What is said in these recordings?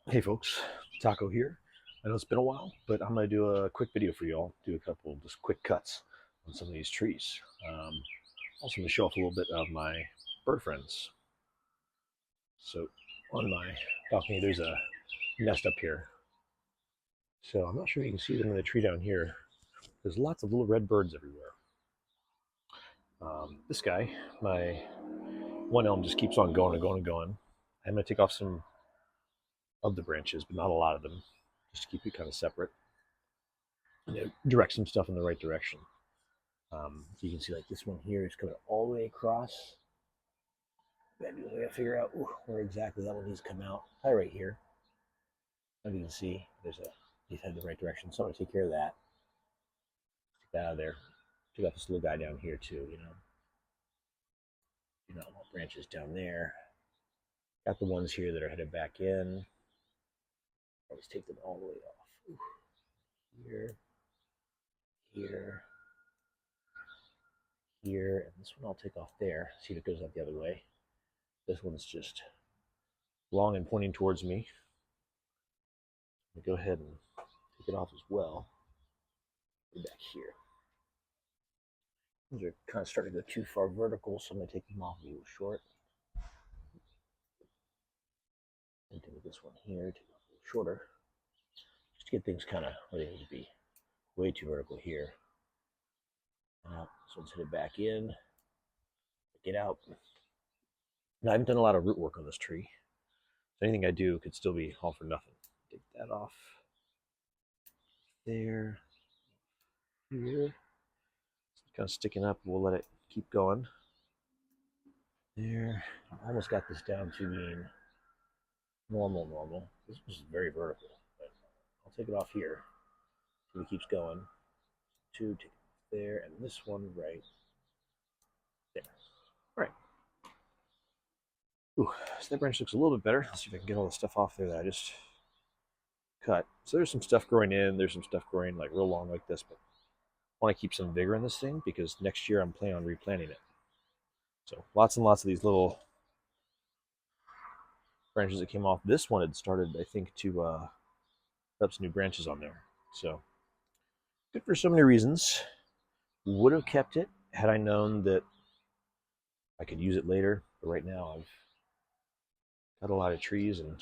Hey folks, Taco here. I know it's been a while, but I'm going to do a quick video for you all. Do a couple of just quick cuts on some of these trees. Also to show off a little bit of my bird friends. So on my balcony, there's a nest up here. So I'm not sure if you can see them in the tree down here. There's lots of little red birds everywhere. This guy, my one elm, just keeps on going and going and going. I'm going to take off some of the branches, but not a lot of them, just to keep it kind of separate. And direct some stuff in the right direction. So you can see like this one here is coming all the way across. I gotta figure out where exactly that one needs to come out. Probably right here. As you can see, he's headed the right direction. So I'm gonna take care of that. Take that out of there. Take out this little guy down here too. Branches down there. Got the ones here that are headed back in. I'll just take them all the way off. Here, here, here, and this one I'll take off there. See if it goes up the other way. This one's just long and pointing towards me. I'm gonna go ahead and take it off as well. Back here. These are kind of starting to go too far vertical, so I'm going to take them off a little short. And do this one here, take it off a little shorter. Just to get things kind of where they need to be. Way too vertical here. This one's headed back in. Get out. Now, I haven't done a lot of root work on this tree. So anything I do could still be all for nothing. Take that off. There. Here. It's kind of sticking up. We'll let it keep going. There. I almost got this down to being normal. This was very vertical, but I'll take it off here. So it keeps going. Two, take it off there, and this one right there. All right. Ooh, so that branch looks a little bit better. Let's see if I can get all the stuff off there that I just cut. So there's some stuff growing in. There's some stuff growing like real long like this, but I want to keep some vigor in this thing because next year I'm planning on replanting it. So lots and lots of these little branches that came off. This one had started, I think, to put up some new branches on there. So good for so many reasons. Would have kept it had I known that I could use it later. But right now I've got a lot of trees and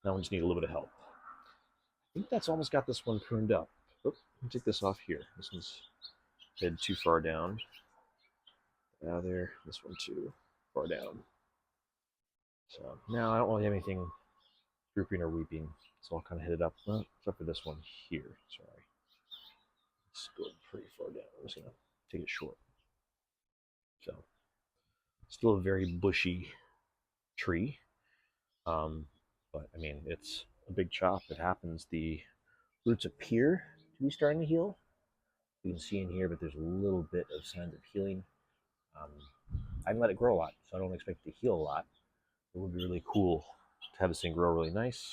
now I just need a little bit of help. I think that's almost got this one pruned up. Let me take this off here. This one's headed too far down. Out of there. This one too far down. So now I don't really have anything drooping or weeping. It's all kind of headed up, except for this one here. Sorry. It's going pretty far down. I'm just going to take it short. So still a very bushy tree. But I mean, it's a big chop. It happens. The roots appear to be starting to heal. You can see in here, but there's a little bit of signs of healing. Um, I can let it grow a lot, so I don't expect it to heal a lot. It would be really cool to have this thing grow really nice.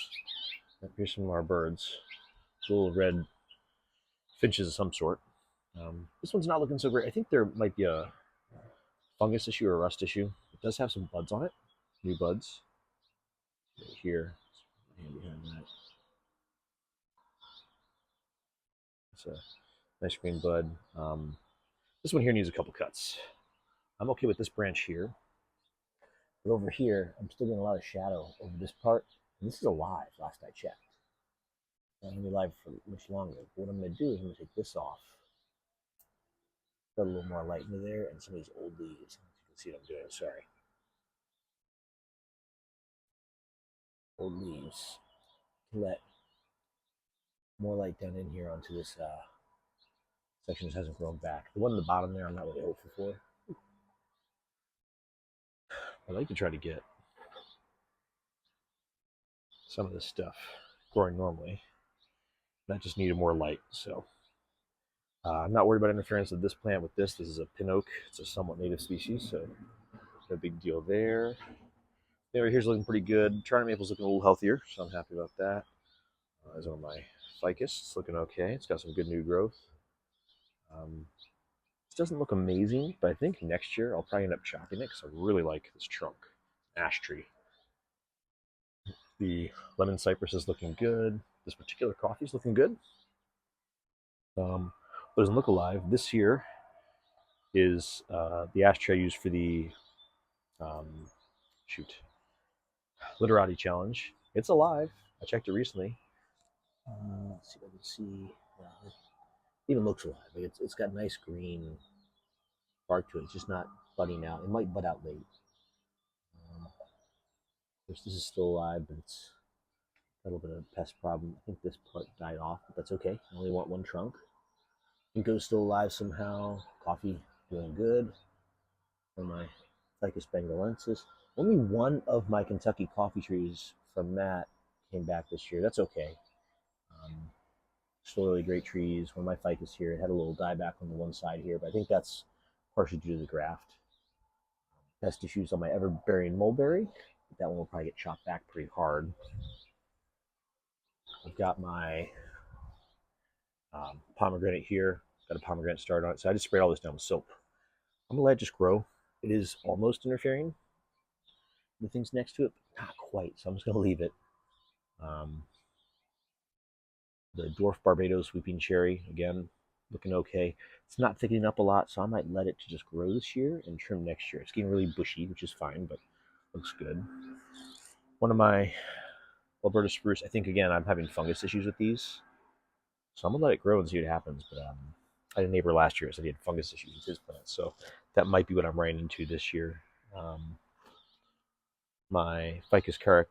Here's some of our birds. Little red finches of some sort. This one's not looking so great. I think there might be a fungus issue or a rust issue. It does have some buds on it, new buds. Right here, behind that. It's a nice green bud. This one here needs a couple cuts. I'm okay with this branch here, but over here, I'm still getting a lot of shadow over this part. And this is alive, last I checked. It's not going to be alive for much longer. But what I'm going to do is I'm going to take this off. Put a little more light into there and some of these old leaves. You can see what I'm doing, sorry. Old leaves. Let more light down in here onto this section that hasn't grown back. The one in the bottom there, I'm not really hopeful for. I like to try to get some of this stuff growing normally. That just needed more light, so I'm not worried about interference of this plant with this. This is a pin oak. It's a somewhat native species, so no big deal there. Over here's looking pretty good. Trident maple's looking a little healthier, so I'm happy about that. There's one of my ficus. It's looking okay. It's got some good new growth. This doesn't look amazing, but I think next year I'll probably end up chopping it because I really like this trunk. Ash tree. The lemon cypress is looking good. This particular coffee is looking good. Doesn't look alive. This here is the ashtray I used for the um, shoot literati challenge. It's alive. I checked it recently. Let's see if I can see. Yeah, it even looks alive. Like it's got nice green bark to it. It's just not budding out. It might bud out late. Um, this is still alive, but it's a little bit of a pest problem. I think this part died off, but that's okay. I only want one trunk. Ginkgo's still alive somehow. Coffee doing good. And my Ficus bengalensis. Only one of my Kentucky coffee trees from Matt came back this year. That's okay. Um, Still really great trees. One of my ficus here, it had a little dieback on the one side here, but I think that's partially due to the graft. Pest issues on my everberry and mulberry. That one will probably get chopped back pretty hard. I've got my pomegranate here. Got a pomegranate started on it, so I just sprayed all this down with soap. I'm gonna let it just grow. It is almost interfering with things next to it, but not quite. So I'm just gonna leave it. Um, the dwarf Barbados weeping cherry, again, looking okay. It's not thickening up a lot, so I might let it to just grow this year and trim next year. It's getting really bushy, which is fine, but looks good. One of my Alberta spruce, I think again I'm having fungus issues with these, so I'm gonna let it grow and see what happens. But I had a neighbor last year said he had fungus issues with his plants, so that might be what I'm running into this year. My Ficus carica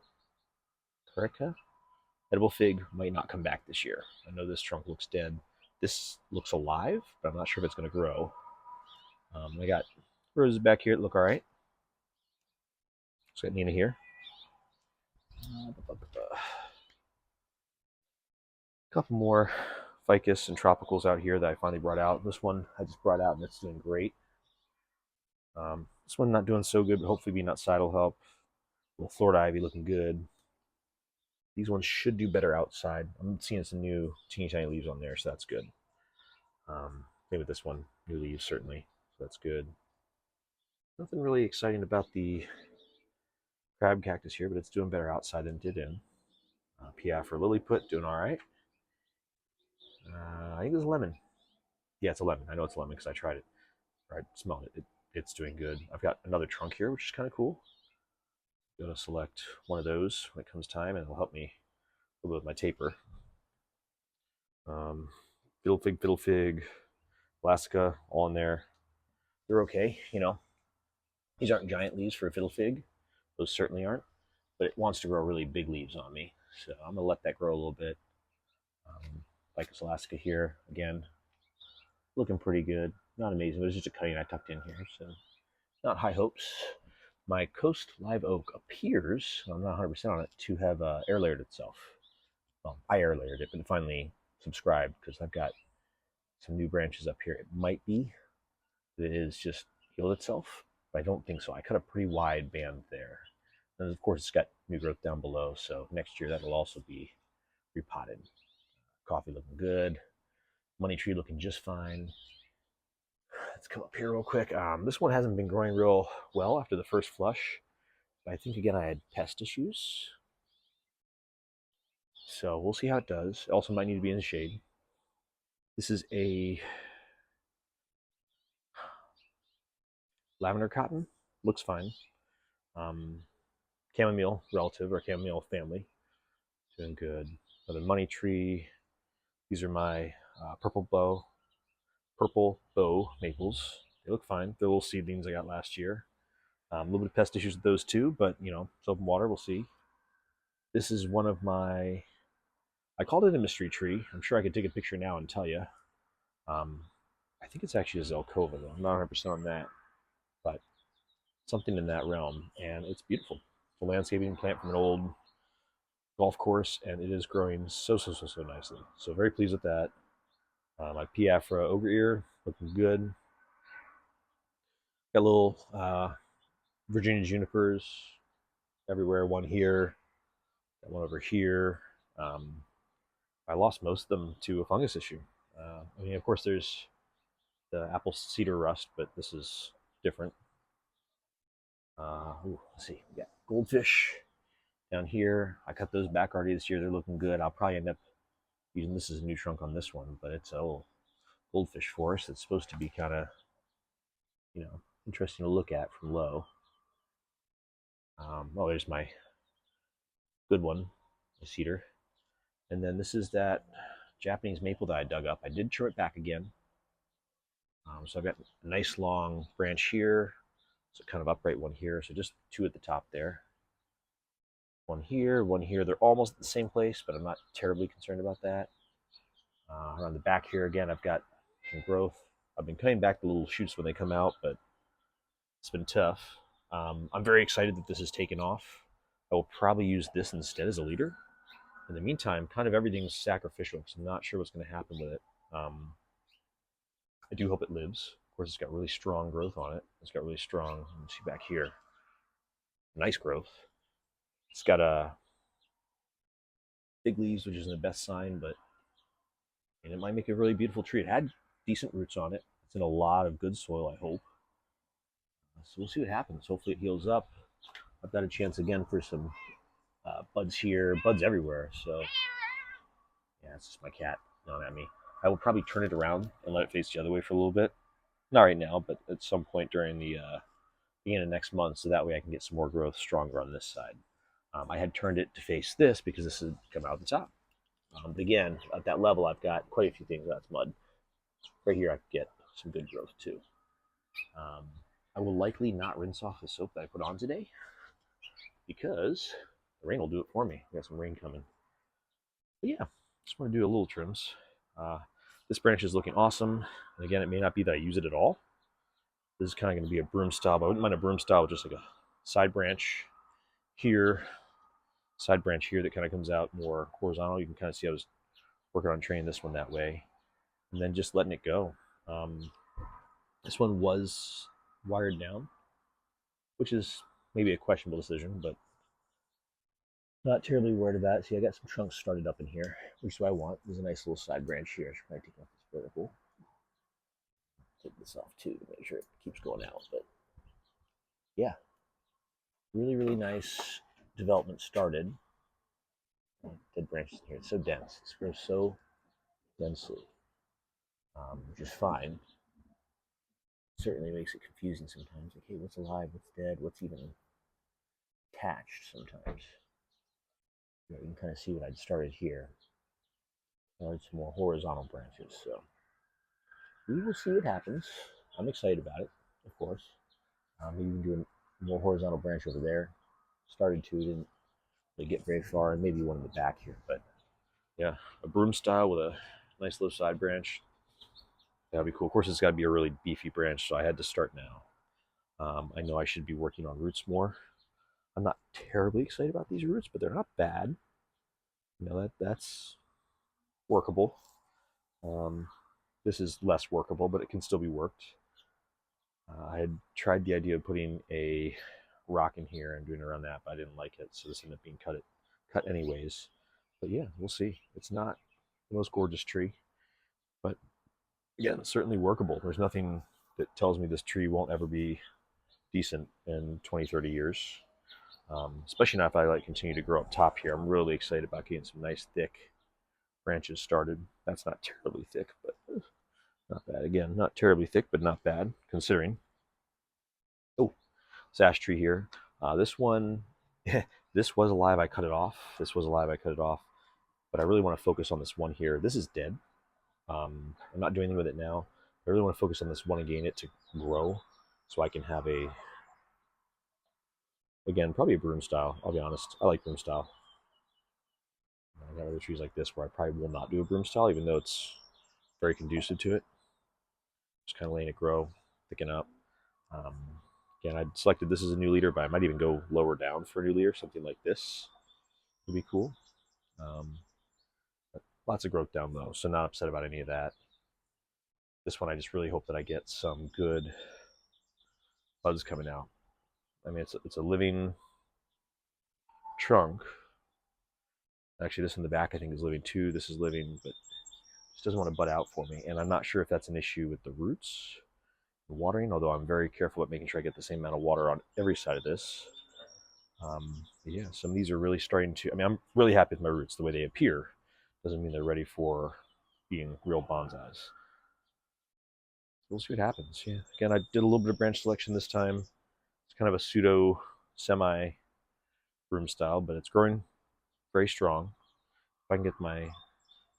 edible fig might not come back this year. I know this trunk looks dead. This looks alive, but I'm not sure if it's going to grow. I got roses back here that look all right. Just got Nina here. A couple more ficus and tropicals out here that I finally brought out. This one I just brought out and it's doing great. This one not doing so good, but hopefully being outside will help. Little Florida ivy looking good. These ones should do better outside. I'm seeing some new teeny tiny leaves on there, so that's good. Maybe this one, new leaves certainly, so that's good. Nothing really exciting about the crab cactus here, but it's doing better outside than it did in. Piafra lilliput doing all right. I think it's lemon. Yeah, it's a lemon. I know it's a lemon because I tried it. I smelled it. It's doing good. I've got another trunk here, which is kind of cool. I'm going to select one of those when it comes time, and it'll help me a little bit with my taper. Fiddle fig, Alaska, all in there. They're okay, you know. These aren't giant leaves for a fiddle fig. Those certainly aren't. But it wants to grow really big leaves on me. So I'm going to let that grow a little bit. Ficus Alaska here, again, looking pretty good. Not amazing, but it's just a cutting I tucked in here. So not high hopes. My Coast Live Oak appears, I'm not 100% on it, to have air layered itself. Well, I air layered it, but it finally subscribed because I've got some new branches up here. It might be that it is just healed itself, but I don't think so. I cut a pretty wide band there. And of course, it's got new growth down below, so next year that will also be repotted. Coffee looking good. Money tree looking just fine. Let's come up here real quick. This one hasn't been growing real well after the first flush. But I think, again, I had pest issues. So we'll see how it does. It also might need to be in the shade. This is a lavender cotton. Looks fine. Chamomile relative or chamomile family. Doing good. Another money tree. These are my purple bow maples. They look fine. They're little seedlings I got last year. A little bit of pest issues with those too, but you know, soap and water, we'll see. This is one of my, I called it a mystery tree. I'm sure I could take a picture now and tell you. I think it's actually a Zelkova though. I'm not 100% on that, but something in that realm, and it's beautiful. It's a landscaping plant from an old golf course, and it is growing so nicely. So very pleased with that. My Piafra ogre ear looking good. Got little Virginia junipers everywhere. One here, got one over here. I lost most of them to a fungus issue. I mean, of course, there's the apple cedar rust, but this is different. Let's see, we got goldfish Down here, I cut those back already this year. They're looking good. I'll probably end up using this as a new trunk on this one, but it's a old goldfish forest. It's supposed to be kind of, interesting to look at from low. Oh, there's my good one, the cedar. And then this is that Japanese maple that I dug up. I did trim it back again. So I've got a nice long branch here. So kind of upright one here. So just two at the top there. One here, one here. They're almost at the same place, but I'm not terribly concerned about that. Around the back here again, I've got some growth. I've been cutting back the little shoots when they come out, but it's been tough. I'm very excited that this has taken off. I will probably use this instead as a leader. In the meantime, kind of everything's sacrificial because I'm not sure what's going to happen with it. I do hope it lives. Of course, it's got really strong growth on it. It's got really strong, you can see back here, nice growth. It's got big leaves, which isn't the best sign, but it might make a really beautiful tree. It had decent roots on it. It's in a lot of good soil, I hope. So we'll see what happens. Hopefully it heals up. I've got a chance again for some buds here, buds everywhere. So yeah, it's just my cat yelling at me. I will probably turn it around and let it face the other way for a little bit. Not right now, but at some point during the beginning of next month, so that way I can get some more growth stronger on this side. I had turned it to face this because this had come out the top. But again, at that level, I've got quite a few things. That's mud. Right here, I can get some good growth too. I will likely not rinse off the soap that I put on today because the rain will do it for me. We got some rain coming. But yeah, just want to do a little trims. This branch is looking awesome. And again, it may not be that I use it at all. This is kind of going to be a broom style, but I wouldn't mind a broom style, just like a side branch here, side branch here that kind of comes out more horizontal. You can kind of see I was working on training this one that way, and then just letting it go. This one was wired down, which is maybe a questionable decision, but not terribly worried about it. See, I got some trunks started up in here, which is what I want. There's a nice little side branch here. I should probably take off this vertical. Take this off too to make sure it keeps going out. But yeah, really, really nice development started. Dead branches here. It's so dense. It grows so densely, which is fine. Certainly makes it confusing sometimes. Like, hey, what's alive? What's dead? What's even attached sometimes? You can kind of see what I'd started here. Started some more horizontal branches. So we will see what happens. I'm excited about it, of course. Maybe even do a more horizontal branch over there. Started to, didn't really get very far, and maybe one in the back here. But yeah, a broom style with a nice little side branch. That'd be cool. Of course, it's got to be a really beefy branch, so I had to start now. I know I should be working on roots more. I'm not terribly excited about these roots, but they're not bad. That's workable. This is less workable, but it can still be worked. I had tried the idea of putting a rock in here and doing around that, but I didn't like it, so this ended up being cut anyways. But yeah, we'll see. It's not the most gorgeous tree, but yeah, it's certainly workable. There's nothing that tells me this tree won't ever be decent in 20, 30 years. Especially not if I continue to grow up top here. I'm really excited about getting some nice thick branches started. That's not terribly thick, but not bad. Again, not terribly thick, but not bad considering. Oh, sash tree here. This one, this was alive. I cut it off. This was alive. I cut it off. But I really want to focus on this one here. This is dead. I'm not doing anything with it now. I really want to focus on this one and gain it to grow so I can have again, probably a broom style. I'll be honest. I like broom style. I got other trees like this where I probably will not do a broom style, even though it's very conducive to it. Just kind of letting it grow, thicken up. Again, I selected this as a new leader, but I might even go lower down for a new leader. Something like this would be cool. Lots of growth down low, so not upset about any of that. This one, I just really hope that I get some good buds coming out. I mean, it's a living trunk. Actually, this in the back I think is living too. This is living, but just doesn't want to bud out for me. And I'm not sure if that's an issue with the roots, the watering, although I'm very careful about making sure I get the same amount of water on every side of this. Yeah, some of these are really starting to. I mean, I'm really happy with my roots the way they appear. Doesn't mean they're ready for being real bonsais. We'll see what happens. Yeah. Again, I did a little bit of branch selection this time. It's kind of a pseudo semi broom style, but it's growing very strong. If I can get my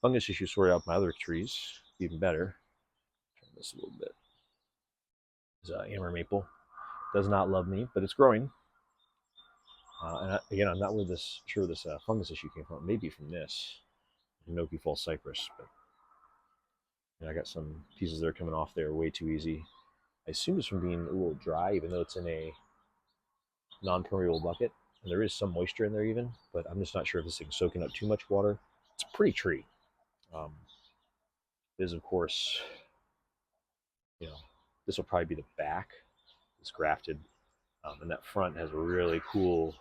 fungus issue sorted out with my other trees, even better. Turn this a little bit. This amber maple does not love me, but it's growing. Again, I'm not really sure where this fungus issue came from. Maybe from this Inoki false cypress, but I got some pieces that are coming off there way too easy. I assume it's from being a little dry, even though it's in a non-permeable bucket. And there is some moisture in there even, but I'm just not sure if this thing's soaking up too much water. It's a pretty tree. Um, it is, of course, this will probably be the back. It's grafted. And that front has a really cool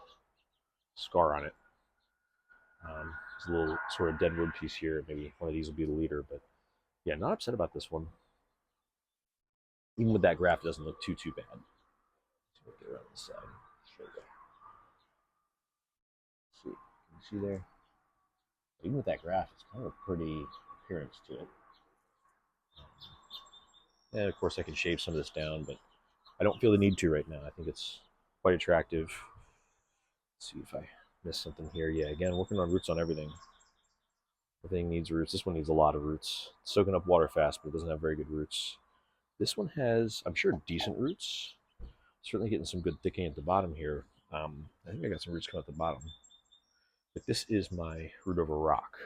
scar on it. There's a little sort of deadwood piece here. Maybe one of these will be the leader, but yeah, not upset about this one. Even with that graft, it doesn't look too bad. Let's get around the side. There we go. See, can you see there? Even with that graft, it's kind of a pretty appearance to it. And of course, I can shave some of this down, but I don't feel the need to right now. I think it's quite attractive. Let's see if I missed something here. Yeah, again, working on roots on everything. Everything needs roots. This one needs a lot of roots. It's soaking up water fast, but it doesn't have very good roots. This one has, I'm sure, decent roots. Certainly getting some good thickening at the bottom here. I think I got some roots coming at the bottom. But this is my root over rock.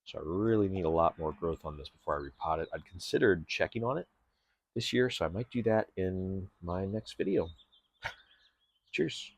So I really need a lot more growth on this before I repot it. I'd considered checking on it this year, so I might do that in my next video. Cheers.